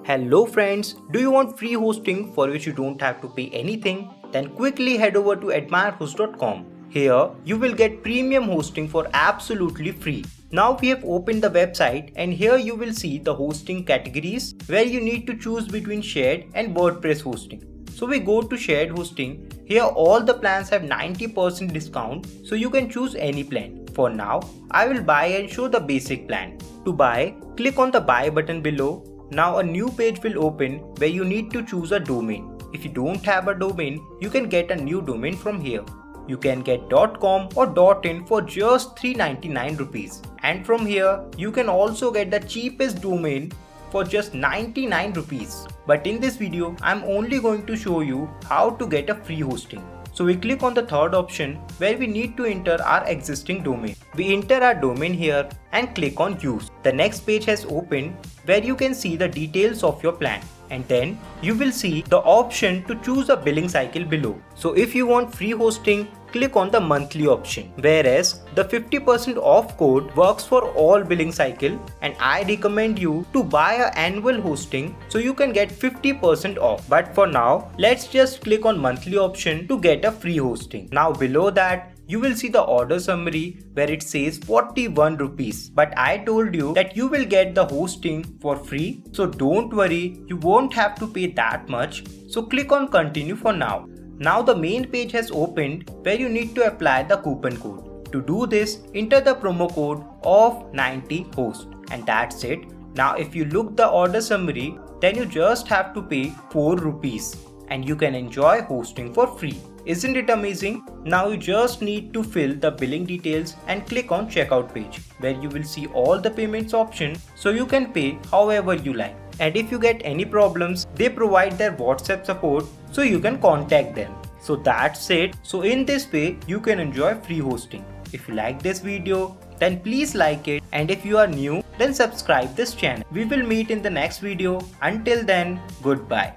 Hello friends, do you want free hosting for which you don't have to pay anything? Then quickly head over to admirehost.com. Here you will get premium hosting for absolutely free. Now we have opened the website and here you will see the hosting categories where you need to choose between shared and WordPress hosting. So we go to shared hosting. Here all the plans have 90% discount, so you can choose any plan. For now, I will buy and show the basic plan. To buy, click on the buy button below. Now a new page will open where you need to choose a domain. If you don't have a domain, you can get a new domain from here. You can get .com or .in for just 399 rupees. And from here, you can also get the cheapest domain for just 99 rupees. But in this video, I'm only going to show you how to get a free hosting. So we click on the third option where we need to enter our existing domain. We enter our domain here and click on use. The next page has opened where you can see the details of your plan. And then you will see the option to choose a billing cycle below. So if you want free hosting, click on the monthly option. Whereas the 50% off code works for all billing cycle, and I recommend you to buy an annual hosting so you can get 50% off. But for now, let's just click on monthly option to get a free hosting. Now below that, you will see the order summary where it says 41 rupees. But I told you that you will get the hosting for free. So don't worry, you won't have to pay that much. So click on continue for now. Now the main page has opened where you need to apply the coupon code. To do this, enter the promo code of 90host and that's it. Now if you look the order summary, then you just have to pay 4 rupees and you can enjoy hosting for free. Isn't it amazing? Now you just need to fill the billing details and click on checkout page where you will see all the payments option so you can pay however you like. And if you get any problems, they provide their WhatsApp support so you can contact them. So that's it. So in this way, you can enjoy free hosting. If you like this video, then please like it. And if you are new, then subscribe this channel. We will meet in the next video. Until then, goodbye.